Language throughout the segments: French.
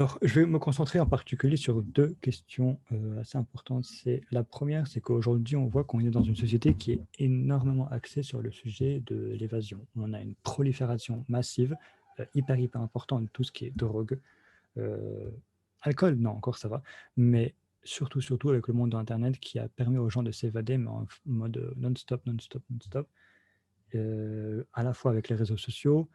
Alors, je vais me concentrer en particulier sur deux questions assez importantes. La première, c'est qu'aujourd'hui, on voit qu'on est dans une société qui est énormément axée sur le sujet de l'évasion. On a une prolifération massive, hyper importante de tout ce qui est drogue. Euh, Alcool, non, encore ça va. Mais surtout avec le monde d'Internet qui a permis aux gens de s'évader, mais en mode non-stop, non-stop, non-stop. À la fois avec les réseaux sociaux,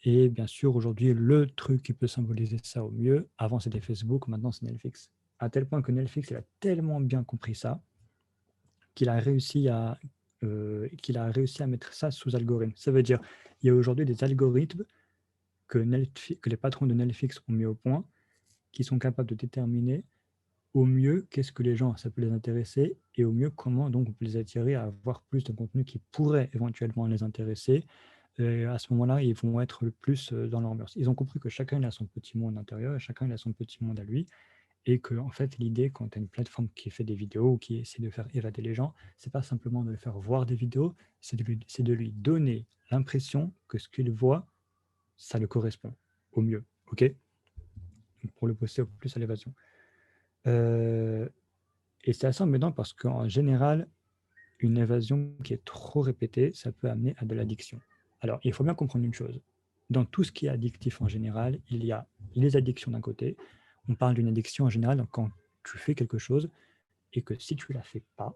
et bien sûr, aujourd'hui, le truc qui peut symboliser ça au mieux, avant c'était Facebook, maintenant c'est Netflix. À tel point que Netflix, il a tellement bien compris ça qu'il a réussi à mettre ça sous algorithme. Ça veut dire, il y a aujourd'hui des algorithmes que les patrons de Netflix ont mis au point, qui sont capables de déterminer au mieux qu'est-ce que les gens, ça peut les intéresser, et au mieux comment donc on peut les attirer à avoir plus de contenu qui pourrait éventuellement les intéresser. Et à ce moment-là, ils vont être le plus dans leur mœurs. Ils ont compris que chacun il a son petit monde intérieur et chacun il a son petit monde à lui. Et que, en fait, l'idée, quand tu as une plateforme qui fait des vidéos ou qui essaie de faire évader les gens, c'est pas simplement de le faire voir des vidéos, c'est de lui donner l'impression que ce qu'il voit, ça le correspond au mieux. OK? Donc, pour le pousser au plus à l'évasion. Euh, et c'est assez embêtant parce qu'en général, une évasion qui est trop répétée, ça peut amener à de l'addiction. Alors, il faut bien comprendre une chose. Dans tout ce qui est addictif en général, il y a les addictions d'un côté. On parle d'une addiction en général quand tu fais quelque chose et que si tu ne la fais pas,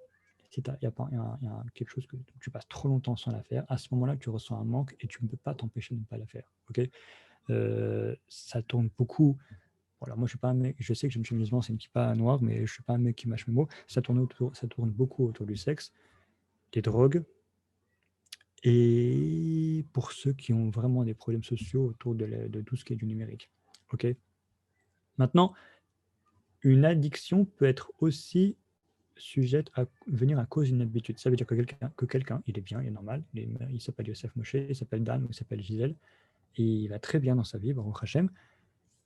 si il y a, quelque chose que tu passes trop longtemps sans la faire, à ce moment-là, tu ressens un manque et tu ne peux pas t'empêcher de ne pas la faire. Okay, ça tourne beaucoup. Voilà, moi, je suis pas un mec, je sais que je me suis mis c'est une petite pas noire, mais je ne suis pas un mec qui mâche mes mots. Ça tourne beaucoup autour du sexe, des drogues, et pour ceux qui ont vraiment des problèmes sociaux autour de tout ce qui est du numérique. Ok. Maintenant, une addiction peut être aussi sujette à venir à cause d'une habitude. Ça veut dire que quelqu'un il est bien, il est normal, il s'appelle Youssef Moshe, il s'appelle Dan ou il s'appelle Gisèle, et il va très bien dans sa vie, Baruch Hashem.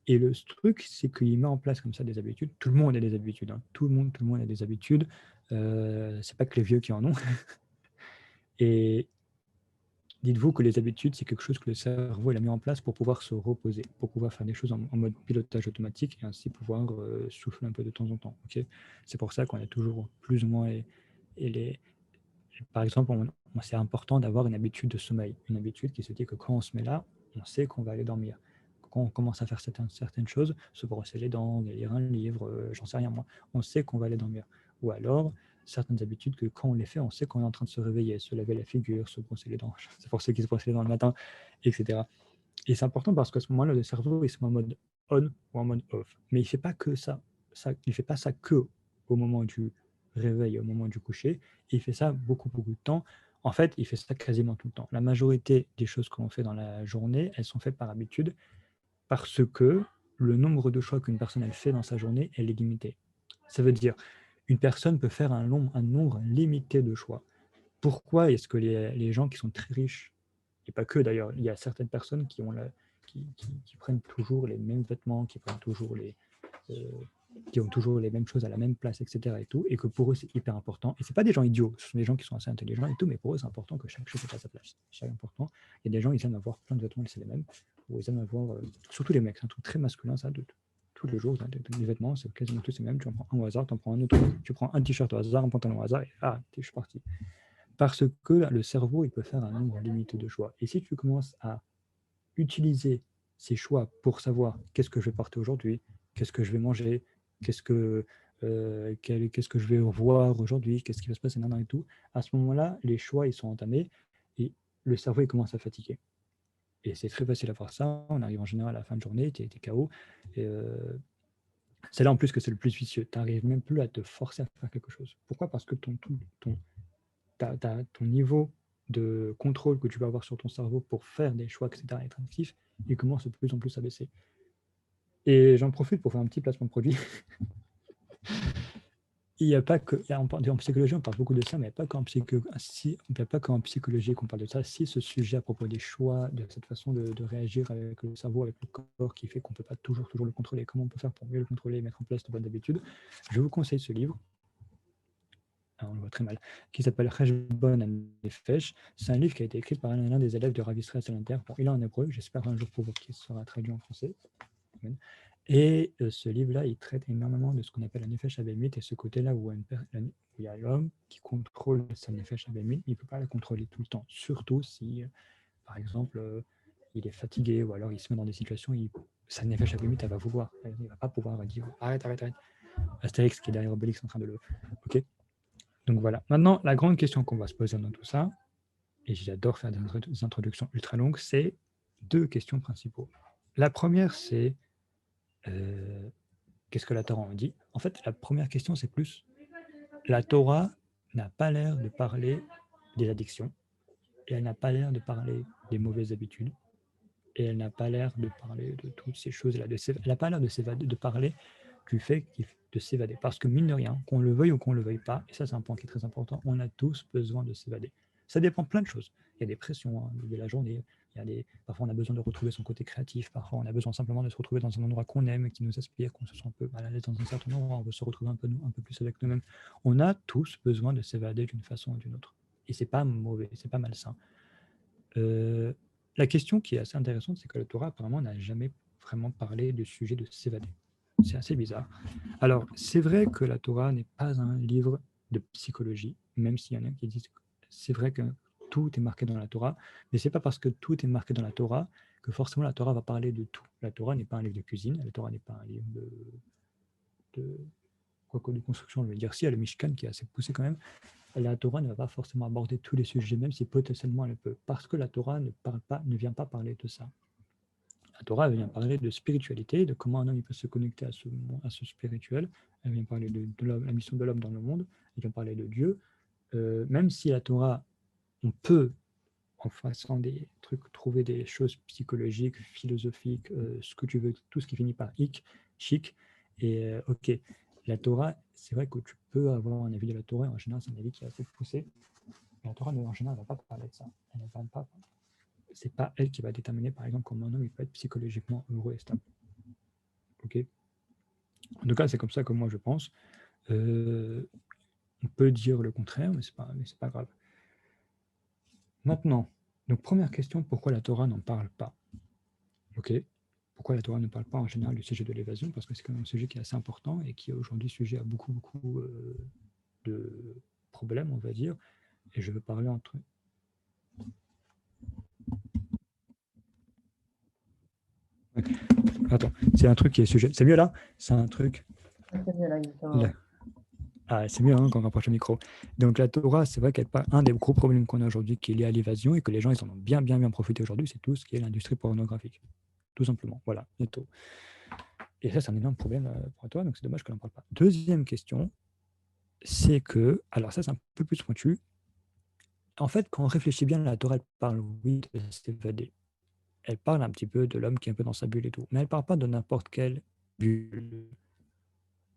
Et le truc, c'est qu'il met en place comme ça des habitudes. Tout le monde a des habitudes. Hein. Tout le monde a des habitudes. C'est pas que les vieux qui en ont. Et dites-vous que les habitudes, c'est quelque chose que le cerveau il a mis en place pour pouvoir se reposer, pour pouvoir faire des choses en mode pilotage automatique et ainsi pouvoir souffler un peu de temps en temps. Okay, c'est pour ça qu'on a toujours plus ou moins les... Par exemple, c'est important d'avoir une habitude de sommeil, une habitude qui se dit que quand on se met là, on sait qu'on va aller dormir. Quand on commence à faire certaines choses, se brosser les dents, lire un livre, j'en sais rien moi, on sait qu'on va aller dormir. Ou alors, certaines habitudes que quand on les fait, on sait qu'on est en train de se réveiller, se laver la figure, se brosser les dents, c'est pour ceux qui se brossent les dents le matin, etc. Et c'est important parce qu'à ce moment-là, le cerveau il se met en mode on ou en mode off. Mais il ne fait pas que ça il ne fait pas ça que au moment du réveil, au moment du coucher, il fait ça beaucoup de temps. En fait, il fait ça quasiment tout le temps. La majorité des choses qu'on fait dans la journée, elles sont faites par habitude parce que le nombre de choix qu'une personne elle fait dans sa journée, elle est limité. Ça veut dire, une personne peut faire un nombre limité de choix. Pourquoi est-ce que les gens qui sont très riches, et pas que d'ailleurs, il y a certaines personnes qui prennent toujours les mêmes vêtements, euh, qui ont toujours les mêmes choses à la même place, etc. Et tout, et que pour eux c'est hyper important. Et c'est pas des gens idiots, ce sont des gens qui sont assez intelligents et tout, mais pour eux c'est important que chaque chose soit à sa place. C'est important. Il y a des gens, ils aiment avoir plein de vêtements, c'est les mêmes, ou ils aiment avoir, surtout les mecs, c'est un truc très masculin ça, tous les jours, les vêtements, c'est quasiment tous les mêmes. Tu en prends un au hasard, tu en prends un autre, tu prends un t-shirt au hasard, un pantalon au hasard, et je suis parti. Parce que le cerveau, il peut faire un nombre limité de choix. Et si tu commences à utiliser ces choix pour savoir qu'est-ce que je vais porter aujourd'hui, qu'est-ce que je vais manger, qu'est-ce que je vais voir aujourd'hui, qu'est-ce qui va se passer maintenant et tout, à ce moment-là, les choix, ils sont entamés et le cerveau, il commence à fatiguer. Et c'est très facile à voir ça. On arrive en général à la fin de journée, tu es KO. Et c'est là en plus que c'est le plus vicieux. Tu n'arrives même plus à te forcer à faire quelque chose. Pourquoi? Parce que ton niveau de contrôle que tu vas avoir sur ton cerveau pour faire des choix, etc., être actif, il commence de plus en plus à baisser. Et j'en profite pour faire un petit placement de produit. Il n'y a pas que, en psychologie, on parle beaucoup de ça, mais il n'y a pas qu'en psychologie qu'on parle de ça. Si ce sujet à propos des choix, de cette façon de réagir avec le cerveau, avec le corps, qui fait qu'on ne peut pas toujours le contrôler, comment on peut faire pour mieux le contrôler et mettre en place de bonnes habitudes, je vous conseille ce livre. On le voit très mal, qui s'appelle Khashbon Nefesh. C'est un livre qui a été écrit par l'un des élèves de Ravi Stress à l'Inter. Bon, il est en hébreu, j'espère un jour pouvoir qu'il sera traduit en français. Et ce livre-là, il traite énormément de ce qu'on appelle la nefesh abémite et ce côté-là où il y a l'homme qui contrôle sa nefesh abémite, il ne peut pas la contrôler tout le temps, surtout si, par exemple, il est fatigué ou alors il se met dans des situations où sa nefesh abémite, elle va vouloir, elle ne va pas pouvoir dire arrête, arrête, arrête. Astérix qui est derrière Obélix en train de le... Ok. Donc voilà. Maintenant, la grande question qu'on va se poser dans tout ça, et j'adore faire des introductions ultra longues, c'est deux questions principaux. La première, c'est qu'est-ce que la Torah en dit? En fait, la première question, c'est plus la Torah n'a pas l'air de parler des addictions, et elle n'a pas l'air de parler des mauvaises habitudes, et elle n'a pas l'air de parler de toutes ces choses-là. Elle n'a pas l'air de parler du fait de s'évader. Parce que mine de rien, qu'on le veuille ou qu'on ne le veuille pas, et ça c'est un point qui est très important, on a tous besoin de s'évader. Ça dépend de plein de choses. Il y a des pressions de la journée, parfois on a besoin de retrouver son côté créatif, parfois on a besoin simplement de se retrouver dans un endroit qu'on aime, qui nous inspire, qu'on se sent un peu mal à l'aise dans un certain endroit, on veut se retrouver un peu plus avec nous-mêmes. On a tous besoin de s'évader d'une façon ou d'une autre. Et c'est pas mauvais, c'est pas malsain. La question qui est assez intéressante, c'est que la Torah, apparemment, n'a jamais vraiment parlé du sujet de s'évader. C'est assez bizarre. Alors, c'est vrai que la Torah n'est pas un livre de psychologie, même s'il y en a qui disent que c'est vrai que tout est marqué dans la Torah, mais c'est pas parce que tout est marqué dans la Torah que forcément la Torah va parler de tout. La Torah n'est pas un livre de cuisine, la Torah n'est pas un livre de quoi de construction, je veux dire, si, il y a le Mishkan qui est assez poussé quand même. La Torah ne va pas forcément aborder tous les sujets, même si potentiellement elle peut, parce que la Torah ne vient pas parler de ça. La Torah vient parler de spiritualité, de comment un homme il peut se connecter à ce spirituel. Elle vient parler de la mission de l'homme dans le monde. Elle vient parler de Dieu. Même si la Torah, on peut, en faisant des trucs, trouver des choses psychologiques, philosophiques, ce que tu veux, tout ce qui finit par ik, chic. Et ok, la Torah, c'est vrai que tu peux avoir un avis de la Torah. En général, c'est un avis qui est assez poussé. Mais la Torah, en général, ne va pas parler de ça. Elle ne parle pas. C'est pas elle qui va déterminer, par exemple, comment un homme il peut être psychologiquement heureux et stable. Ok. En tout cas, c'est comme ça que moi je pense. On peut dire le contraire, mais c'est pas grave. Maintenant, donc première question, pourquoi la Torah n'en parle pas? Ok. Pourquoi la Torah ne parle pas en général du sujet de l'évasion? Parce que c'est quand même un sujet qui est assez important et qui est aujourd'hui sujet à beaucoup de problèmes, on va dire. Et je veux parler entre... Ouais. Attends, c'est un truc qui est sujet. C'est mieux là? C'est un truc. Là. Ah, c'est mieux hein, quand on rapproche le micro. Donc la Torah, c'est vrai qu'elle pas un des gros problèmes qu'on a aujourd'hui qui est lié à l'évasion et que les gens ils en ont bien profité aujourd'hui, c'est tout ce qui est l'industrie pornographique. Tout simplement. Voilà, c'est tout. Et ça, c'est un énorme problème pour toi, donc c'est dommage que l'on ne parle pas. Deuxième question, c'est que, alors ça, c'est un peu plus pointu. En fait, quand on réfléchit bien, la Torah, elle parle, oui, de s'évader. Elle parle un petit peu de l'homme qui est un peu dans sa bulle et tout. Mais elle ne parle pas de n'importe quelle bulle.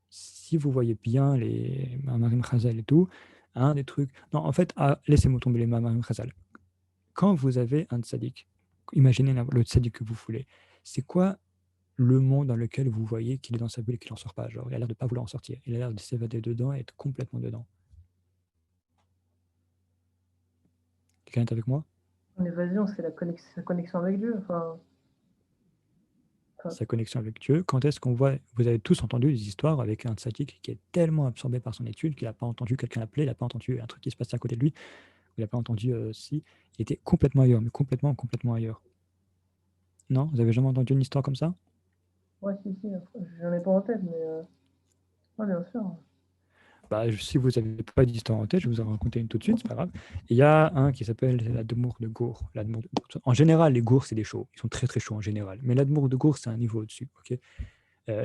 Si vous voyez bien les Mamarim Chazal et tout, un des trucs. Non, en fait, laissez-moi tomber les Mamarim Chazal. Quand vous avez un tzaddik, imaginez le tzaddik que vous voulez, c'est quoi le monde dans lequel vous voyez qu'il est dans sa bulle et qu'il n'en sort pas? Genre, il a l'air de ne pas vouloir en sortir. Il a l'air de s'évader dedans et être complètement dedans. Quelqu'un est avec moi? L'évasion, c'est sa connexion avec Dieu. Sa connexion avec Dieu. Quand est-ce qu'on voit, vous avez tous entendu des histoires avec un tzaddik qui est tellement absorbé par son étude qu'il n'a pas entendu quelqu'un l'appeler, il n'a pas entendu un truc qui se passe à côté de lui, il n'a pas entendu si, il était complètement ailleurs, mais complètement ailleurs. Non? Vous avez jamais entendu une histoire comme ça? ouais, si, j'en ai pas en tête, mais ouais, bien sûr. Bah, si vous n'avez pas d'histoire en tête, je vais vous en raconter une tout de suite, c'est pas grave. Il y a un qui s'appelle l'Admour de Gour. En général, les Gours, c'est des chauds. Ils sont très très chauds en général. Mais l'Admour de Gour, c'est un niveau au-dessus. Ok. Euh,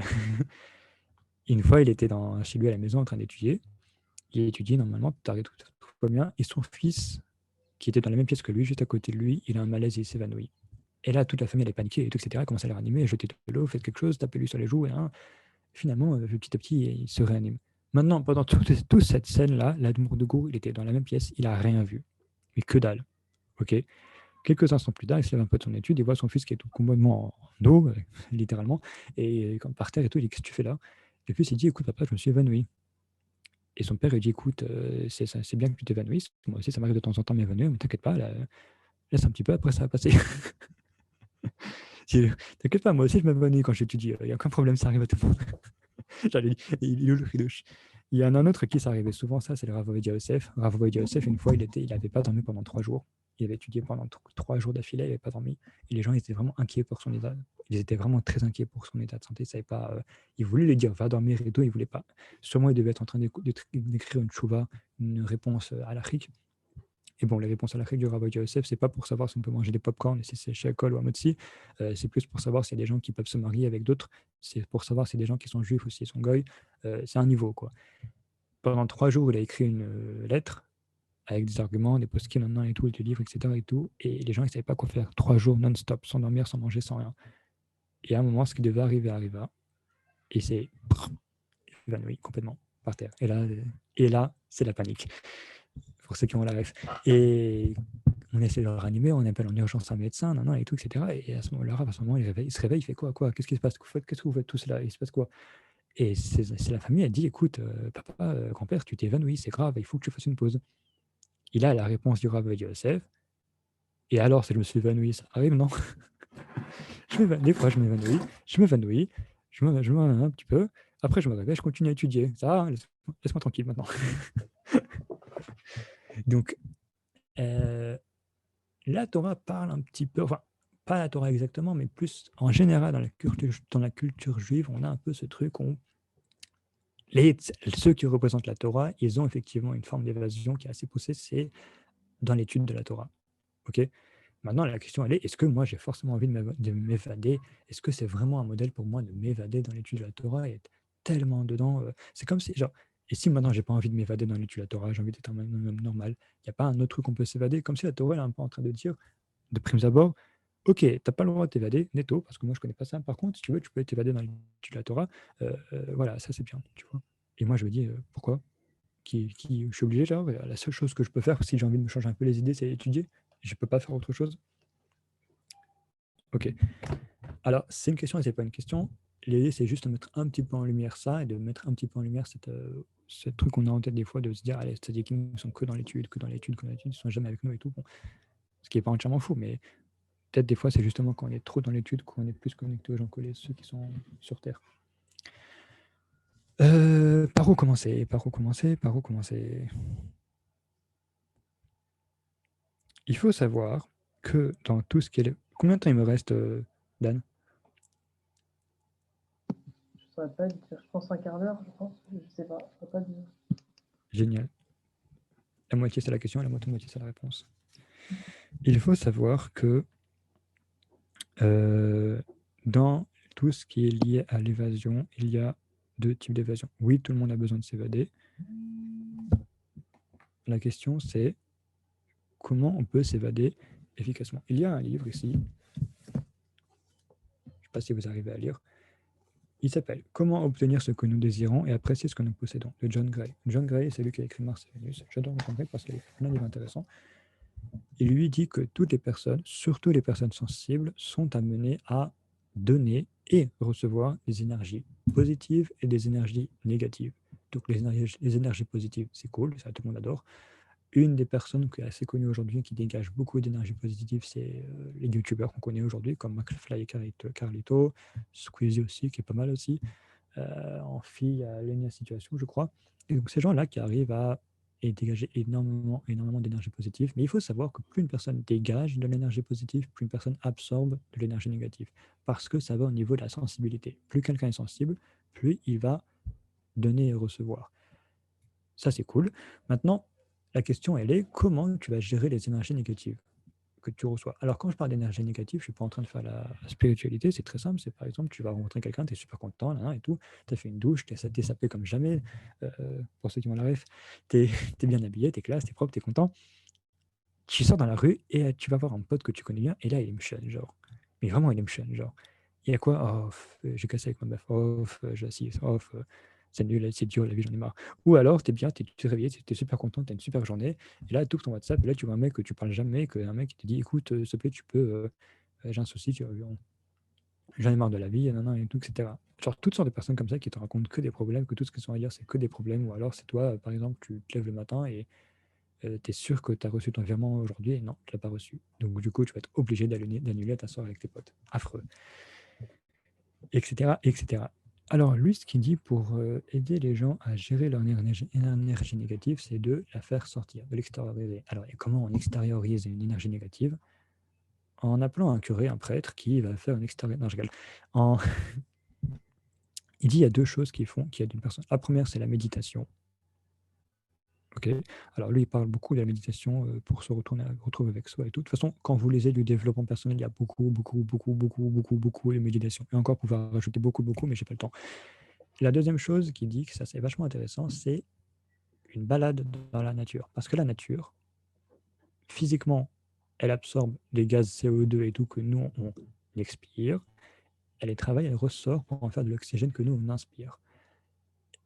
une fois, il était chez lui à la maison en train d'étudier. Il étudie normalement, tout va bien. Et son fils, qui était dans la même pièce que lui, juste à côté de lui, il a un malaise et il s'évanouit. Et là, toute la famille, elle est paniquée, et tout, etc. Elle commence à le réanimer, jeter de l'eau, faites quelque chose, tapez-lui sur les joues. Et, hein, finalement, petit à petit, il se réanime. Maintenant, pendant toute cette scène-là, l'Admour de Gour, il était dans la même pièce, il n'a rien vu. Mais que dalle. Ok. Quelques instants plus tard, il se lève un peu de son étude, il voit son fils qui est tout complètement en eau, littéralement, et comme par terre et tout, il dit: qu'est-ce que tu fais là? Et puis il dit: écoute, papa, je me suis évanoui. Et son père, il dit: écoute, c'est bien que tu t'évanouisses. Moi aussi, ça m'arrive de temps en temps de m'évanouir, mais t'inquiète pas, laisse un petit peu, après ça va passer. T'inquiète pas, moi aussi je m'évanouis quand j'étudie. Il n'y a aucun problème, ça arrive à tout le monde. J'allais dire, il est où le ridouche. Il y en a un autre qui ça arrivait souvent, ça, c'est le Rav Ovadia Yosef. Rav Ovadia Yosef, une fois, il n'avait pas dormi pendant 3 jours. Il avait étudié pendant 3 jours d'affilée, il n'avait pas dormi. Et les gens ils étaient vraiment inquiets pour son état. Ils étaient vraiment très inquiets pour son état de santé. Ils savaient pas, ils voulaient lui dire, va dormir et tout, ils ne voulaient pas. Sûrement, il devait être en train d'écrire une chouva, une réponse à l'Afrique. Et bon, les réponses à l'Afrique du Rav Ovadia Yosef, c'est pas pour savoir si on peut manger des pop-corn et si c'est chez Akol ou à Motsi. C'est plus pour savoir s'il y a des gens qui peuvent se marier avec d'autres. C'est pour savoir si des gens qui sont juifs ou s'ils sont goy. C'est un niveau, quoi. Pendant 3 jours, il a écrit une lettre avec des arguments, des post-it, et tout, des livres, etc. Et, tout, et les gens, ils ne savaient pas quoi faire. 3 jours non-stop, sans dormir, sans manger, sans rien. Et à un moment, ce qui devait arriver arriva. Et c'est évanoui complètement par terre. Et là c'est la panique, pour ceux qui ont la ref. Et on essaie de le ranimer, on appelle en urgence un médecin, et tout, etc. Et à ce moment, il se réveille, il fait quoi, qu'est-ce qui se passe, qu'est-ce que vous faites tous là, il se passe quoi? Et c'est la famille, elle dit, écoute, papa, grand-père, tu t'es évanoui, c'est grave, il faut que tu fasses une pause. Il a la réponse du Rav Yosef. Et alors, si je me suis évanoui, ça arrive, non? Des fois, je m'évanouis, je m'évanouis un petit peu. Après, je me réveille, je continue à étudier. Ça, laisse-moi tranquille maintenant. Donc, la Torah parle un petit peu, enfin, pas la Torah exactement, mais plus en général dans la culture juive, on a un peu ce truc où ceux qui représentent la Torah, ils ont effectivement une forme d'évasion qui est assez poussée, c'est dans l'étude de la Torah. Ok. Maintenant, la question, elle est, est-ce que moi, j'ai forcément envie de m'évader? Est-ce que c'est vraiment un modèle pour moi de m'évader dans l'étude de la Torah et être tellement dedans? C'est comme si, genre, et si maintenant, j'ai pas envie de m'évader dans l'étude de la Torah, j'ai envie d'être un homme normal, il n'y a pas un autre truc qu'on peut s'évader? Comme si la Torah, elle est un peu en train de dire, de prime abord, ok, t'as pas le droit de t'évader, netto, parce que moi, je connais pas ça. Par contre, si tu veux, tu peux t'évader dans l'étude de la Torah. Voilà, ça, c'est bien, tu vois. Et moi, je me dis, pourquoi? Je suis obligé, genre, la seule chose que je peux faire, si j'ai envie de me changer un peu les idées, c'est étudier. Je peux pas faire autre chose. Ok. Alors, c'est une question et c'est pas une question. L'idée, c'est juste de mettre un petit peu en lumière ça et de mettre un petit peu en lumière ce truc qu'on a en tête des fois de se dire, allez, c'est-à-dire qu'ils ne sont que dans l'étude, ils ne sont jamais avec nous et tout. Bon, ce qui n'est pas entièrement fou, mais peut-être des fois, c'est justement quand on est trop dans l'étude qu'on est plus connecté aux gens que ceux qui sont sur Terre. Par où commencer? Il faut savoir que dans tout ce qui est... Combien de temps il me reste, Dan? Je ne saurais pas dire. Je pense un quart d'heure, je pense. Je sais pas. Je ne saurais pas dire. Génial. La moitié, c'est la question et la moitié, c'est la réponse. Il faut savoir que dans tout ce qui est lié à l'évasion, il y a 2 types d'évasion. Oui, tout le monde a besoin de s'évader. La question, c'est comment on peut s'évader efficacement. Il y a un livre ici, je ne sais pas si vous arrivez à lire, il s'appelle Comment obtenir ce que nous désirons et apprécier ce que nous possédons, de John Gray. John Gray, c'est lui qui a écrit Mars et Vénus. J'adore John Gray parce qu'il a écrit plein de livres intéressants. Il lui dit que toutes les personnes, surtout les personnes sensibles, sont amenées à donner et recevoir des énergies positives et des énergies négatives. Donc les énergies positives, c'est cool, ça tout le monde adore. Une des personnes qui est assez connue aujourd'hui qui dégage beaucoup d'énergie positive, c'est les youtubeurs qu'on connaît aujourd'hui, comme McFly et Carlito, Squeezie aussi, qui est pas mal aussi. En fille, il y a Lenia Situation, je crois. Et donc ces gens-là qui arrivent à dégager énormément d'énergie positive. Mais il faut savoir que plus une personne dégage de l'énergie positive, plus une personne absorbe de l'énergie négative. Parce que ça va au niveau de la sensibilité. Plus quelqu'un est sensible, plus il va donner et recevoir. Ça, c'est cool. Maintenant, la question, elle est comment tu vas gérer les énergies négatives que tu reçois. Alors, quand je parle d'énergie négative, je ne suis pas en train de faire la spiritualité, c'est très simple. C'est par exemple, tu vas rencontrer quelqu'un, tu es super content, là, et tout, tu as fait une douche, tu es sapé comme jamais, pour ceux qui ont la ref, tu es, bien habillé, tu es classe, tu es propre, tu es content. Tu sors dans la rue et tu vas voir un pote que tu connais bien, et là, il me shun, genre. Mais vraiment, il me shun, genre. Il y a quoi? Oh, j'ai cassé avec ma meuf, oh, j'ai assis, oh, c'est nul, c'est dur, la vie, j'en ai marre. Ou alors, tu es bien, tu es réveillé, tu es super content, tu as une super journée, et là, tu ouvres ton WhatsApp, et là, tu vois un mec que tu parles jamais, un mec qui te dit, écoute, s'il te plaît, tu peux, j'ai un souci, j'en ai marre de la vie, et tout, etc. Genre, toutes sortes de personnes comme ça qui te racontent que des problèmes, que tout ce qu'ils sont à dire, c'est que des problèmes, ou alors c'est toi, par exemple, tu te lèves le matin et tu es sûr que tu as reçu ton virement aujourd'hui et non, tu ne l'as pas reçu. Donc, du coup, tu vas être obligé d'annuler ta soirée avec tes potes. Affreux. Etc., etc. Alors, lui, ce qu'il dit pour aider les gens à gérer leur énergie négative, c'est de la faire sortir, de l'extérioriser. Alors, et comment on extériorise une énergie négative? En appelant un curé, un prêtre, qui va faire une extériorisation. Non, je rigole. Il dit il y a deux choses qui aident une personne. La première, c'est la méditation. Ok. Alors lui, il parle beaucoup de la méditation pour se retrouver avec soi et tout. De toute façon, quand vous lisez du développement personnel, il y a beaucoup de méditation. Et encore, pouvoir rajouter beaucoup, mais j'ai pas le temps. La deuxième chose qui dit que ça, c'est vachement intéressant, c'est une balade dans la nature. Parce que la nature, physiquement, elle absorbe les gaz CO2 et tout que nous, on expire. Elle travaille, elle ressort pour en faire de l'oxygène que nous, on inspire.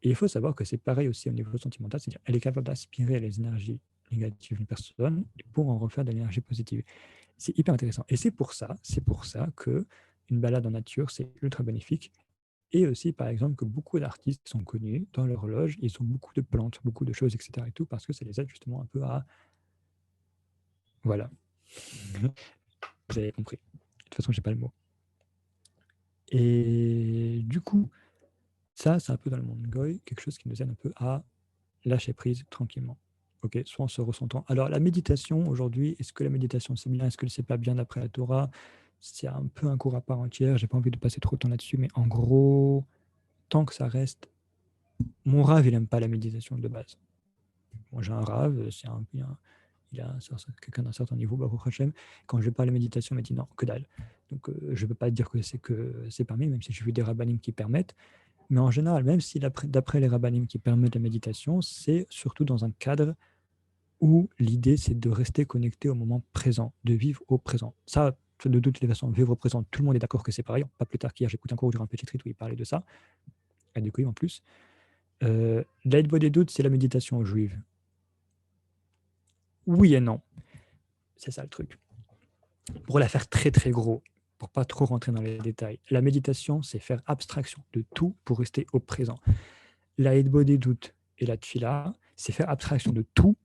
Et il faut savoir que c'est pareil aussi au niveau sentimental, c'est-à-dire qu'elle est capable d'aspirer les énergies négatives d'une personne pour en refaire de l'énergie positive. C'est hyper intéressant. Et c'est pour ça que une balade en nature, c'est ultra bénéfique. Et aussi, par exemple, que beaucoup d'artistes sont connus dans leur loge, ils ont beaucoup de plantes, beaucoup de choses, etc. et tout, parce que ça les aide justement un peu à... Voilà. Vous avez compris. De toute façon, j'ai pas le mot. Et du coup, ça, c'est un peu dans le monde Goy, quelque chose qui nous aide un peu à lâcher prise tranquillement. Ok, soit en se ressentant. Alors, la méditation, aujourd'hui, est-ce que la méditation c'est bien, est-ce que c'est pas bien d'après la Torah? C'est un peu un cours à part entière, j'ai pas envie de passer trop de temps là-dessus, mais en gros, tant que ça reste. Mon rave, il aime pas la méditation de base. Moi, j'ai un rave, c'est il a quelqu'un d'un certain niveau, Baruch Hashem. Quand je parle de méditation, il m'a dit non, que dalle. Donc, je ne peux pas dire que c'est permis, même si j'ai vu des rabbinim qui permettent. Mais en général, même si d'après les rabbinim qui permettent la méditation, c'est surtout dans un cadre où l'idée, c'est de rester connecté au moment présent, de vivre au présent. Ça, de toutes les façons, vivre au présent, tout le monde est d'accord que c'est pareil. Pas plus tard qu'hier, j'écoute un cours durant un petit retreat où il parlait de ça, et du coup, en plus. L'aide des doutes, c'est la méditation juive. Oui et non. C'est ça le truc. Pour la faire très très gros, pour pas trop rentrer dans les détails, la méditation, c'est faire abstraction de tout pour rester au présent. La des doutes et la tfila, c'est faire abstraction de tout,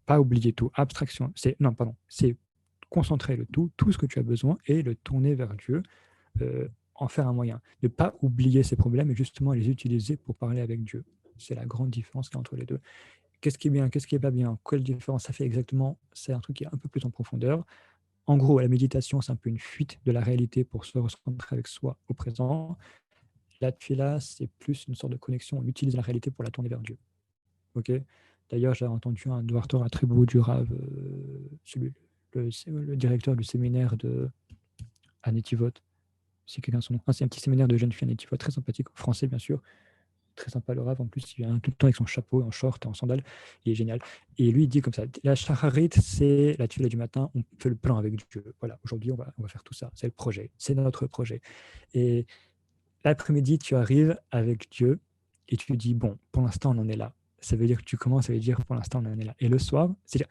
pas oublier tout. Abstraction, c'est concentrer le tout ce que tu as besoin et le tourner vers Dieu, en faire un moyen. Ne pas oublier ces problèmes et justement les utiliser pour parler avec Dieu. C'est la grande différence qu'il y a entre les deux. Qu'est-ce qui est bien, qu'est-ce qui n'est pas bien, quelle différence ça fait exactement, c'est un truc qui est un peu plus en profondeur. En gros, la méditation, c'est un peu une fuite de la réalité pour se recentrer avec soi au présent. La tefila, c'est plus une sorte de connexion, on utilise la réalité pour la tourner vers Dieu. Ok. D'ailleurs, j'ai entendu un Dvar Torah très beau du Rav, le directeur du séminaire à Netivot. Si quelqu'un son nom. Ah, c'est un petit séminaire de jeunes filles à Netivot, très sympathique, français bien sûr. Très sympa le Rav, en plus il vient tout le temps avec son chapeau, en short et en sandales, il est génial. Et lui il dit comme ça, la shacharit c'est la tuile du matin, on fait le plan avec Dieu. Voilà, aujourd'hui on va faire tout ça, c'est le projet, c'est notre projet. Et l'après-midi tu arrives avec Dieu et tu dis bon, pour l'instant on en est là. Ça veut dire que tu commences à lui dire pour l'instant on en est là. Et le soir, c'est-à-dire,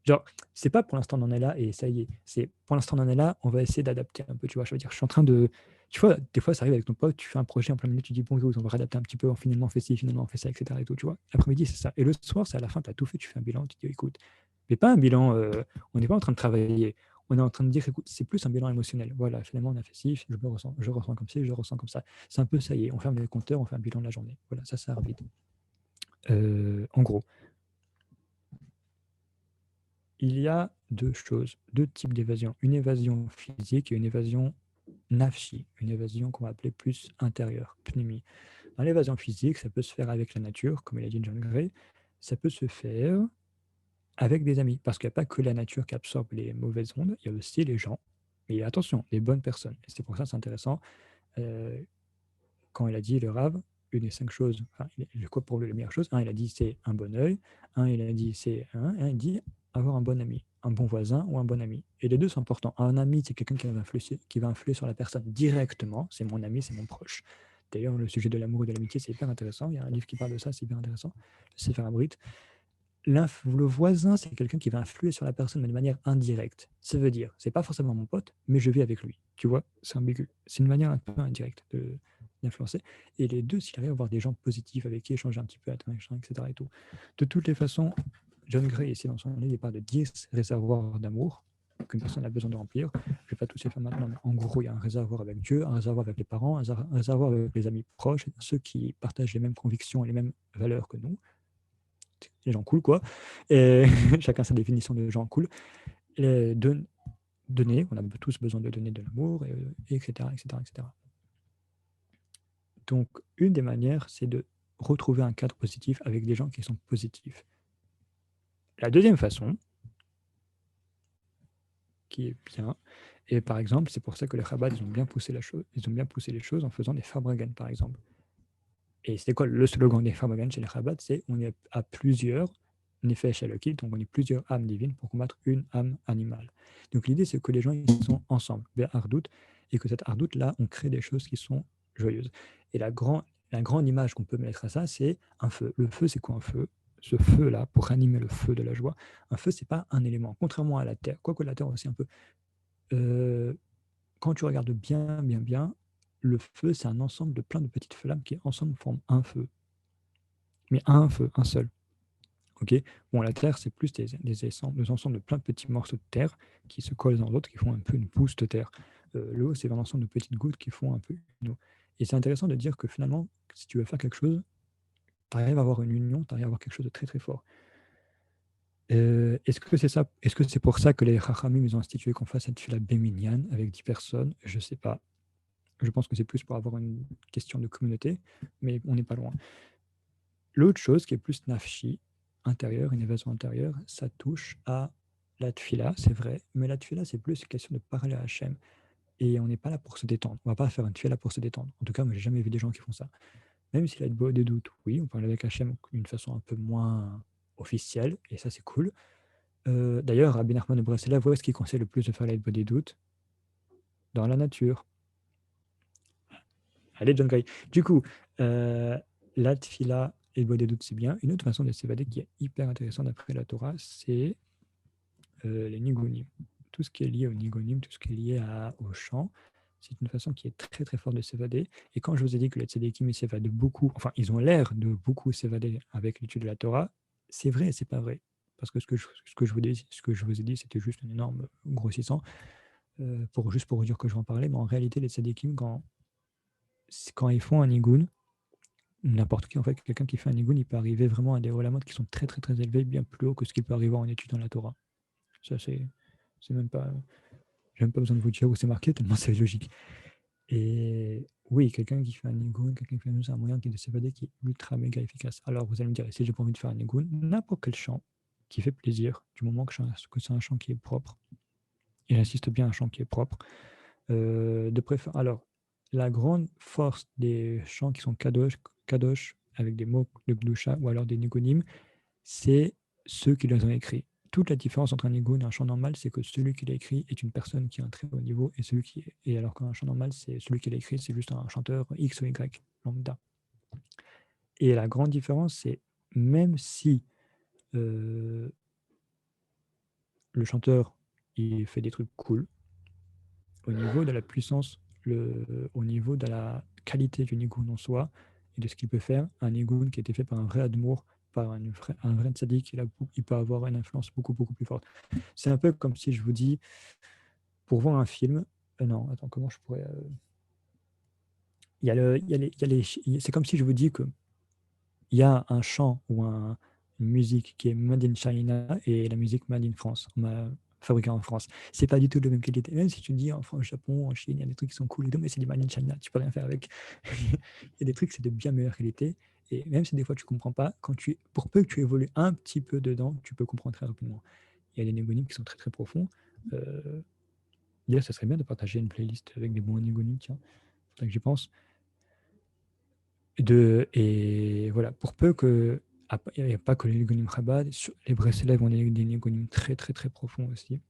genre, c'est pas pour l'instant on en est là et ça y est, c'est pour l'instant on en est là, on va essayer d'adapter un peu, tu vois. Je veux dire, je suis en train de. Tu vois, des fois ça arrive avec ton pote, tu fais un projet en plein milieu, tu dis bon, on va réadapter un petit peu, finalement on fait ci, finalement on fait ça, etc. Et tout, tu vois. L'après-midi c'est ça. Et le soir, c'est à la fin, tu as tout fait, tu fais un bilan, tu te dis écoute, mais pas un bilan, on n'est pas en train de travailler, on est en train de dire écoute, c'est plus un bilan émotionnel. Voilà, finalement on a fait ci, je ressens comme ci, je ressens comme ça. C'est un peu ça y est, on ferme les compteurs, on fait un bilan de la journée. Voilà, ça arrive vite. En gros. Il y a deux choses, deux types d'évasion. Une évasion physique et une évasion nafshi, une évasion qu'on va appeler plus intérieure, pnimi. Dans l'évasion physique, ça peut se faire avec la nature, comme il a dit John Gray, ça peut se faire avec des amis, parce qu'il n'y a pas que la nature qui absorbe les mauvaises ondes, il y a aussi les gens, mais attention, les bonnes personnes. Et c'est pour ça que c'est intéressant, quand il a dit le Rav, une des 5 choses, enfin, je crois pour lui les meilleures choses, il a dit c'est un bon œil, il a dit c'est il dit avoir un bon ami, un bon voisin ou un bon ami. Et les deux sont importants. Un ami, c'est quelqu'un qui va influer sur la personne directement, c'est mon ami, c'est mon proche. D'ailleurs, le sujet de l'amour et de l'amitié, c'est hyper intéressant. Il y a un livre qui parle de ça, c'est hyper intéressant. C'est faire un Brit. Le voisin, c'est quelqu'un qui va influer sur la personne, mais de manière indirecte. Ça veut dire, c'est pas forcément mon pote, mais je vis avec lui. Tu vois, c'est ambigu. C'est une manière un peu indirecte d'influencer. Et les deux, s'il arrive à avoir des gens positifs avec qui échanger un petit peu, etc. Et tout. De toutes les façons, John Gray, ici, dans son livre, il parle de 10 réservoirs d'amour qu'une personne a besoin de remplir. Je ne vais pas tous les faire maintenant, mais en gros, il y a un réservoir avec Dieu, un réservoir avec les parents, un réservoir avec les amis proches, ceux qui partagent les mêmes convictions et les mêmes valeurs que nous. Les gens cool, quoi. Et chacun sa définition de gens cool. Et donner, on a tous besoin de donner de l'amour, etc., etc., etc. Donc, une des manières, c'est de retrouver un cadre positif avec des gens qui sont positifs. La deuxième façon, qui est bien, et par exemple, c'est pour ça que les Chabad, ils ont bien poussé les choses en faisant des Farbrengen, par exemple. Et c'est quoi le slogan des Farbrengen chez les Chabad? C'est on est à plusieurs Nefesh Elokit, donc on est plusieurs âmes divines pour combattre une âme animale. Donc l'idée, c'est que les gens ils sont ensemble, Ardout, et que cette Ardout-là, on crée des choses qui sont joyeuses. Et la grande image qu'on peut mettre à ça, c'est un feu. Le feu, c'est quoi un feu? Ce feu-là, pour ranimer le feu de la joie, un feu, c'est pas un élément, contrairement à la terre. Quoique la terre aussi un peu. Quand tu regardes bien, le feu, c'est un ensemble de plein de petites flammes qui ensemble forment un feu. Mais un feu, un seul. Ok. Bon, la terre, c'est plus des ensembles de plein de petits morceaux de terre qui se collent dans d'autres, qui font un peu une pousse de terre. L'eau, c'est un ensemble de petites gouttes qui font un peu une eau. Et c'est intéressant de dire que finalement, si tu veux faire quelque chose, tu arrives à avoir une union, tu arrives à avoir quelque chose de très très fort. Est-ce que c'est ça? Est-ce que c'est pour ça que les Chachamim ils ont institué qu'on fasse cette fila Béminian avec 10 personnes? Je ne sais pas. Je pense que c'est plus pour avoir une question de communauté, mais on n'est pas loin. L'autre chose qui est plus nafshi, intérieur, une évasion intérieure, ça touche à la tfila, c'est vrai, mais la tfila, c'est plus une question de parler à Hachem. Et on n'est pas là pour se détendre. On ne va pas faire une tfila pour se détendre. En tout cas, moi, j'ai jamais vu des gens qui font ça. Même s'il y a des doutes, oui, on parle avec Hachem d'une façon un peu moins officielle, et ça, c'est cool. D'ailleurs, Rabbi Nachman de Breslev, où est-ce qu'il conseille le plus de faire la des doutes? Dans la nature. Allez, John Gray. Du coup, la tfila et le des doutes, c'est bien. Une autre façon de s'évader qui est hyper intéressante d'après la Torah, c'est les nigonim. Tout ce qui est lié au nigonim, tout ce qui est lié au chant, c'est une façon qui est très très forte de s'évader. Et quand je vous ai dit que les tzaddikim ils s'évadent beaucoup, enfin ils ont l'air de beaucoup s'évader avec l'étude de la Torah, c'est vrai et c'est pas vrai. Parce que ce que je vous ai dit, c'était juste un énorme grossissant, juste pour vous dire que je vais en parler. Mais en réalité, les tzaddikim, quand ils font un nigun, n'importe qui, en fait, quelqu'un qui fait un nigun, il peut arriver vraiment à des olamot qui sont très très très élevés, bien plus haut que ce qu'il peut arriver en étudiant la Torah. Ça, c'est même pas. J'ai même pas besoin de vous dire où c'est marqué, tellement c'est logique. Et oui, quelqu'un qui fait un nigun, quelqu'un qui fait un c'est un moyen de s'évader qui est ultra méga efficace. Alors vous allez me dire, si j'ai pas envie de faire un nigun, n'importe quel chant qui fait plaisir, du moment que c'est un chant qui est propre, et j'insiste bien, un chant qui est propre, de préférence. Alors, la grande force des chants qui sont kadosh avec des mots de gdusha ou alors des nigunim, c'est ceux qui les ont écrits. Toute la différence entre un nigun et un chant normal, c'est que celui qui l'a écrit est une personne qui a un très haut niveau, et celui qui et alors qu'un chant normal, c'est celui qui l'a écrit, c'est juste un chanteur X ou Y lambda. Et la grande différence, c'est même si le chanteur il fait des trucs cool, au niveau de la puissance, au niveau de la qualité du nigun en soi et de ce qu'il peut faire, un nigun qui a été fait par un vrai admour, par un vrai tzaddik, il peut avoir une influence beaucoup, beaucoup plus forte. C'est un peu comme si je vous dis, pour voir un film, non, attends, comment je pourrais... c'est comme si je vous dis que il y a un chant ou une musique qui est made in China et la musique made in France, fabriquée en France. C'est pas du tout de la même qualité. Même si tu me dis en France, au Japon, en Chine, il y a des trucs qui sont cool et tout, mais c'est du made in China, tu peux rien faire avec. Il y a des trucs, c'est de bien meilleure qualité. Et même si des fois tu comprends pas, pour peu que tu évolues un petit peu dedans, tu peux comprendre très rapidement. Il y a des négonymes qui sont très très profonds. D'ailleurs, ça serait bien de partager une playlist avec des bons négonymes, tiens. Faudrait que j'y pense. Et voilà, pour peu que. Il n'y a pas que les Négonim Chabad, les Breslev ont des Négonim très très très profonds aussi.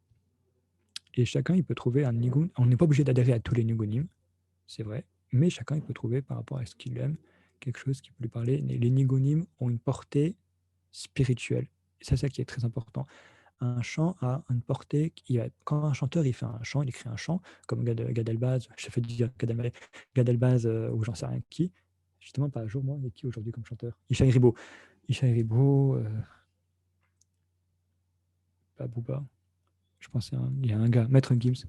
Et chacun, il peut trouver un Négoun. On n'est pas obligé d'adhérer à tous les Négonim, c'est vrai, mais chacun, il peut trouver par rapport à ce qu'il aime quelque chose qui peut lui parler. Les Négonim ont une portée spirituelle. Et c'est ça qui est très important. Un chant a une portée. Quand un chanteur il fait un chant, il écrit un chant, comme Gad Elbaz, je fais dire Gad Elbaz ou j'en sais rien qui. Justement, pas à jour, moi, il y a qui aujourd'hui comme chanteur? Ishaï Ribo. Ishaï Ribo, pas Booba. Je pense il y a un gars, Maître Gims,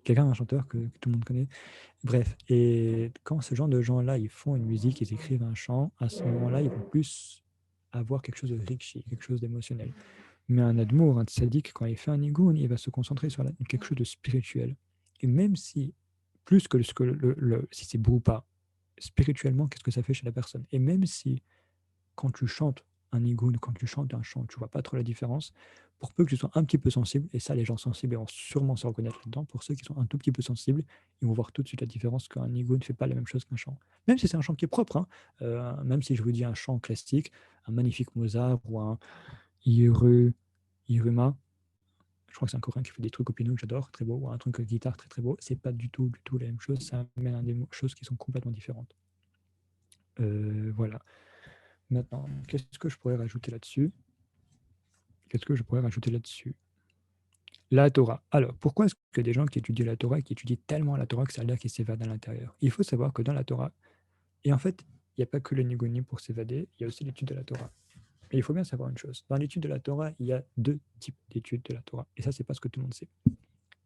quelqu'un, un chanteur que tout le monde connaît. Bref, et quand ce genre de gens-là, ils font une musique, ils écrivent un chant, à ce moment-là, ils vont plus avoir quelque chose de riche, quelque chose d'émotionnel. Mais un Admour, un tzaddik, quand il fait un nigoun, il va se concentrer sur quelque chose de spirituel. Et même si, plus que, si c'est beau ou pas, spirituellement, qu'est-ce que ça fait chez la personne? Et même si, quand tu chantes un nigoun, quand tu chantes un chant, tu vois pas trop la différence, pour peu que tu sois un petit peu sensible, et ça, les gens sensibles vont sûrement se reconnaître là-dedans, pour ceux qui sont un tout petit peu sensibles, ils vont voir tout de suite la différence qu'un nigoun ne fait pas la même chose qu'un chant. Même si c'est un chant qui est propre, hein, même si je vous dis un chant classique, un magnifique Mozart ou un Iruma, je crois que c'est un coréen qui fait des trucs au piano que j'adore, très beau, ou un truc à guitare très très beau, c'est pas du tout la même chose, ça amène à des choses qui sont complètement différentes. Voilà. Maintenant, qu'est-ce que je pourrais rajouter là-dessus? Qu'est-ce que je pourrais rajouter là-dessus? La Torah. Alors, pourquoi est-ce que des gens qui étudient la Torah, qui étudient tellement la Torah que ça a l'air qu'ils s'évadent à l'intérieur? Il faut savoir que dans la Torah, et en fait, il n'y a pas que le Nigoni pour s'évader, il y a aussi l'étude de la Torah. Et il faut bien savoir une chose. Dans l'étude de la Torah, il y a deux types d'études de la Torah. Et ça, c'est pas ce que tout le monde sait.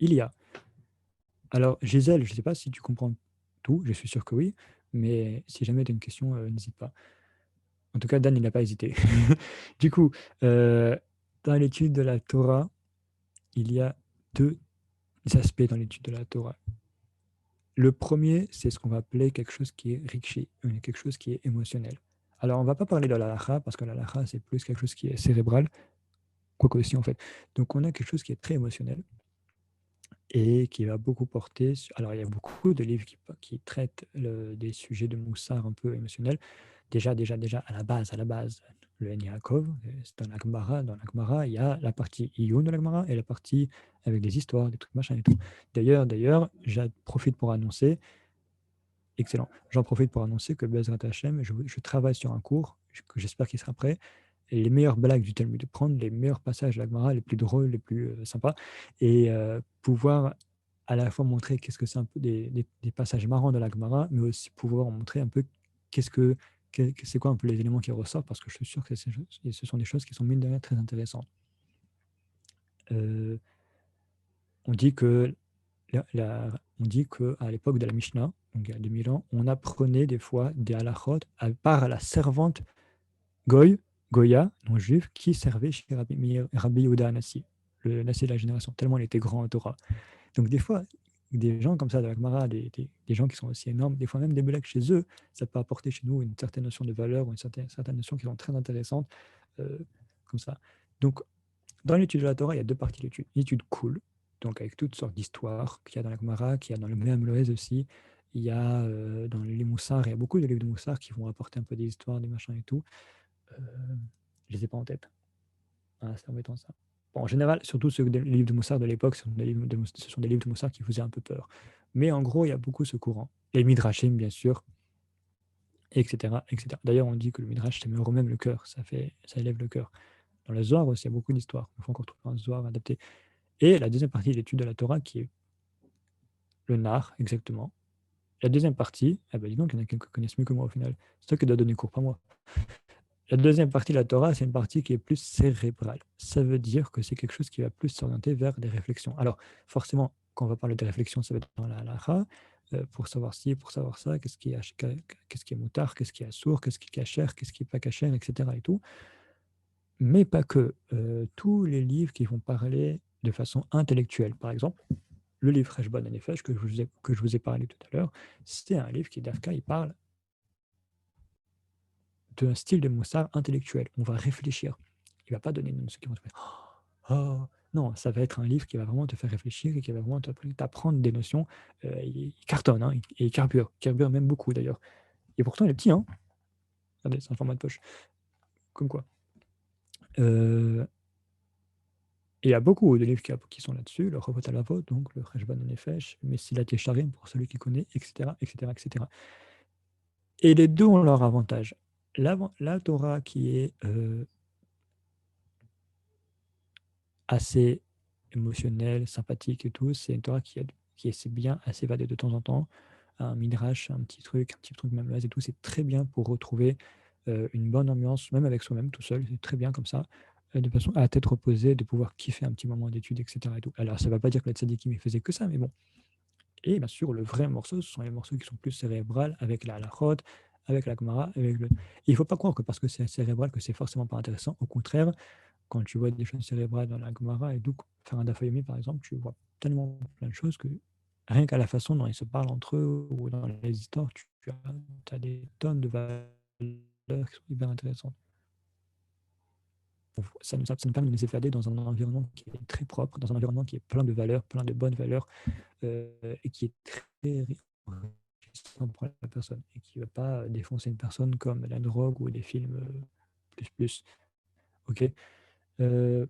Il y a. Alors, Gisèle, je ne sais pas si tu comprends tout, je suis sûr que oui, mais si jamais tu as une question, n'hésite pas. En tout cas, Dan, il n'a pas hésité. Du coup, dans l'étude de la Torah, il y a deux aspects dans l'étude de la Torah. Le premier, c'est ce qu'on va appeler quelque chose qui est rikshi, quelque chose qui est émotionnel. Alors, on ne va pas parler de l'halakha, parce que l'halakha, c'est plus quelque chose qui est cérébral, quoique aussi en fait. Donc, on a quelque chose qui est très émotionnel et qui va beaucoup porter sur... Alors, il y a beaucoup de livres qui traitent des sujets de moussard un peu émotionnels. Déjà, à la base, le En Yaakov, c'est dans l'Agmara. Dans l'Agmara, il y a la partie Iyun de l'Agmara et la partie avec des histoires, des trucs machin et tout. D'ailleurs, j'en profite pour annoncer, excellent, j'en profite pour annoncer que Bezrat Hashem, je travaille sur un cours, que j'espère qu'il sera prêt, et les meilleures blagues du Talmud, de prendre les meilleurs passages de l'Agmara, les plus drôles, les plus sympas, et pouvoir à la fois montrer qu'est-ce que c'est un peu des passages marrants de la Gemara, mais aussi pouvoir montrer un peu qu'est-ce que c'est quoi un peu les éléments qui ressortent, parce que je suis sûr que ce sont des choses qui sont mine de rien très intéressantes. On dit que on dit qu'à l'époque de la Mishnah, donc il y a 2000 ans, on apprenait des fois des halachot à part à la servante Goya, non juif, qui servait chez Rabbi Yehuda Anassi, le Nassi de la génération, tellement il était grand en Torah. Donc des fois, des gens comme ça de la Gemara, des gens qui sont aussi énormes, des fois même des blagues chez eux, ça peut apporter chez nous une certaine notion de valeur ou une certaine notion qui sont très intéressantes, euh, comme ça. Donc, dans l'étude de la Torah, il y a deux parties d'étude. Une étude cool, donc avec toutes sortes d'histoires qu'il y a dans la Gemara, qu'il y a dans le Me'am Loez aussi. Il y a dans les Moussard, il y a beaucoup de livres de Moussard qui vont apporter un peu des histoires, des machins et tout. Je les ai pas en tête. Ah, c'est embêtant ça. Bon, en général, surtout les livres de Moussard de l'époque, ce sont des livres de Moussard qui faisaient un peu peur. Mais en gros, il y a beaucoup ce courant. Les Midrashim, bien sûr, etc. etc. D'ailleurs, on dit que le Midrash, ça met même le cœur, ça élève le cœur. Dans le Zohar aussi, il y a beaucoup d'histoires. Il faut encore trouver un Zohar adapté. Et la deuxième partie de l'étude de la Torah, qui est le Nar, exactement. La deuxième partie, ah ben dis donc, il y en a qui connaissent mieux que moi au final. C'est toi qui dois donner cours, pas moi. La deuxième partie de la Torah, c'est une partie qui est plus cérébrale. Ça veut dire que c'est quelque chose qui va plus s'orienter vers des réflexions. Alors, forcément, quand on va parler de réflexion, ça va être dans la halakha, pour savoir ci, pour savoir ça, qu'est-ce qui est moutard, qu'est-ce qui est assour, qu'est-ce qui est cachère, qu'est-ce qui n'est pas cachère, etc. Et tout. Mais pas que. Tous les livres qui vont parler de façon intellectuelle, par exemple, le livre Reshbon et Nefesh que je vous ai parlé tout à l'heure, c'est un livre qui, d'Afka, il parle d'un style de moussard intellectuel. On va réfléchir. Il ne va pas donner une notion qui vont te faire oh, non, ça va être un livre qui va vraiment te faire réfléchir et qui va vraiment t'apprendre des notions. Il cartonne, hein, et il carbure même beaucoup d'ailleurs. Et pourtant, il est petit, hein. Regardez, c'est un format de poche. Comme quoi. Il y a beaucoup de livres qui sont là-dessus, le Chovot HaLevavot, donc le Reshbon Nefesh, Mesilat Yesharim, pour celui qui connaît, etc., etc., etc. Et les deux ont leur avantage. La Torah qui est assez émotionnelle, sympathique et tout, c'est une Torah qui est bien à s'évader de temps en temps. Un midrash, un petit truc même et tout, c'est très bien pour retrouver une bonne ambiance, même avec soi-même tout seul, c'est très bien comme ça. de façon à la tête reposée, de pouvoir kiffer un petit moment d'études, etc. Et tout. Alors, ça ne va pas dire que la tzadikim il faisait que ça, mais bon. Et bien sûr, le vrai morceau, ce sont les morceaux qui sont plus cérébrales, avec la halachot, avec la Gemara, avec le... Et il ne faut pas croire que parce que c'est cérébral, que c'est forcément pas intéressant. Au contraire, quand tu vois des choses cérébrales dans la Gemara, et donc faire un Daf Yomi, par exemple, tu vois tellement plein de choses que rien qu'à la façon dont ils se parlent entre eux ou dans les histoires, tu as des tonnes de valeurs qui sont hyper intéressantes. Ça nous permet de nous évader dans un environnement qui est très propre, dans un environnement qui est plein de valeurs, plein de bonnes valeurs, et qui est très enrichissant pour la personne, et qui ne va pas défoncer une personne comme la drogue ou des films plus. Ok. Un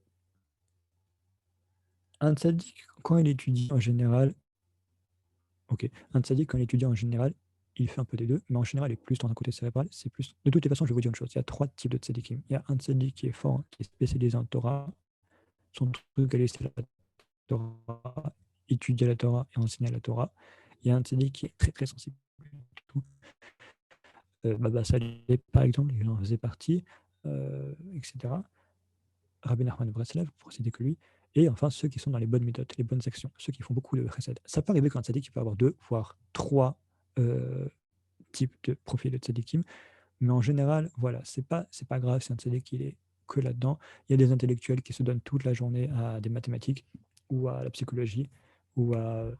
tzaddik, quand il étudie en général, ok, un tzaddik, quand il étudie en général, il fait un peu des deux, mais en général, il est plus dans un côté cérébral. C'est plus. De toutes les façons, je vais vous dire une chose. Il y a trois types de tzaddikim. Il y a un tzaddik qui est fort, qui est spécialisé en Torah. Son truc, c'est la Torah, étudier la Torah et enseigner la Torah. Il y a un tzaddik qui est très très sensible. Baba Saleh, par exemple, il en faisait partie, etc. Rabbi Nachman de Breslev, pour citer que lui. Et enfin, ceux qui sont dans les bonnes méthodes, les bonnes actions, ceux qui font beaucoup de chesed. Ça peut arriver qu'un tzaddik qui peut avoir deux, voire trois types de profils de tzaddikim, mais en général, voilà, c'est pas grave si un tzaddik qui est que là-dedans. Il y a des intellectuels qui se donnent toute la journée à des mathématiques ou à la psychologie ou à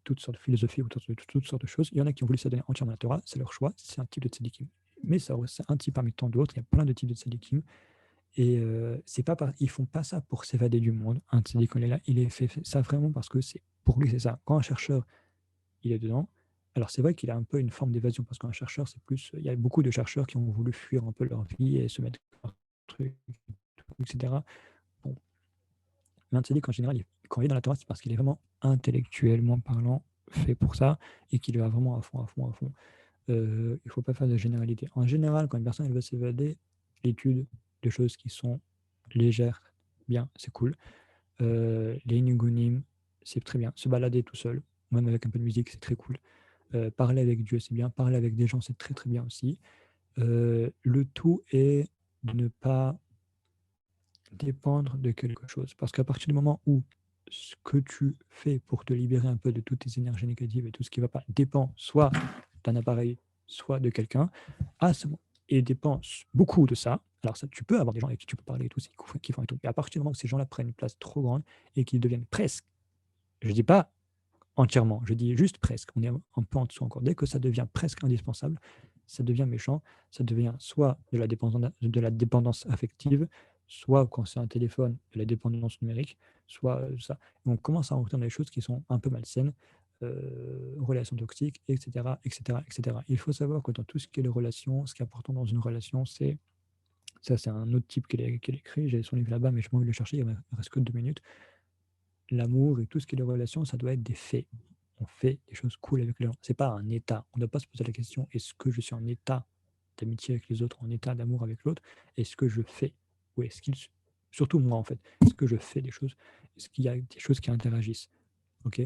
toutes sortes de philosophies ou toutes sortes de choses. Il y en a qui ont voulu s'adonner entièrement à la Torah, c'est leur choix, c'est un type de tzaddikim. Mais ça, c'est un type parmi tant d'autres, il y a plein de types de tzaddikim. Et c'est pas ils font pas ça pour s'évader du monde. Un tzaddik, quand il est là, fait ça vraiment parce que c'est pour lui, c'est ça. Quand un chercheur, il est dedans, alors c'est vrai qu'il a un peu une forme d'évasion parce qu'un chercheur, c'est plus. Il y a beaucoup de chercheurs qui ont voulu fuir un peu leur vie et se mettre leur truc, etc. Bon, mais un tzaddik, en général, quand il est dans la Torah, c'est parce qu'il est vraiment intellectuellement parlant fait pour ça et qu'il est vraiment à fond, à fond, à fond. Il ne faut pas faire de généralité. En général, quand une personne elle veut s'évader, l'étude de choses qui sont légères, bien, c'est cool. Les nigunim, c'est très bien. Se balader tout seul, même avec un peu de musique, c'est très cool. Parler avec Dieu, c'est bien. Parler avec des gens, c'est très très bien aussi. Le tout est de ne pas dépendre de quelque chose. Parce qu'à partir du moment où ce que tu fais pour te libérer un peu de toutes tes énergies négatives et tout ce qui ne va pas dépend soit d'un appareil, soit de quelqu'un, et dépend beaucoup de ça. Alors ça, tu peux avoir des gens avec qui tu peux parler et tout, qui font et tout. Mais à partir du moment où ces gens-là prennent une place trop grande et qu'ils deviennent presque, je ne dis pas entièrement, je dis juste presque, on est un peu en dessous encore. Dès que ça devient presque indispensable, ça devient méchant, ça devient soit de la dépendance affective, soit quand c'est un téléphone, de la dépendance numérique, soit ça. On commence à rentrer dans des choses qui sont un peu malsaines, relations toxiques, etc., etc., etc. Il faut savoir que dans tout ce qui est les relations, ce qui est important dans une relation, c'est ça, c'est un autre type qui l'a écrit. J'ai son livre là-bas, mais je m'en vais le chercher. Il ne reste que 2 minutes. L'amour et tout ce qui est les relations, ça doit être des faits. On fait des choses cool avec les gens. C'est pas un état. On ne doit pas se poser la question est-ce que je suis en état d'amitié avec les autres, en état d'amour avec l'autre? Est-ce que je fais? Ou est-ce qu'il. Surtout moi, en fait. Est-ce que je fais des choses? Est-ce qu'il y a des choses qui interagissent? Ok.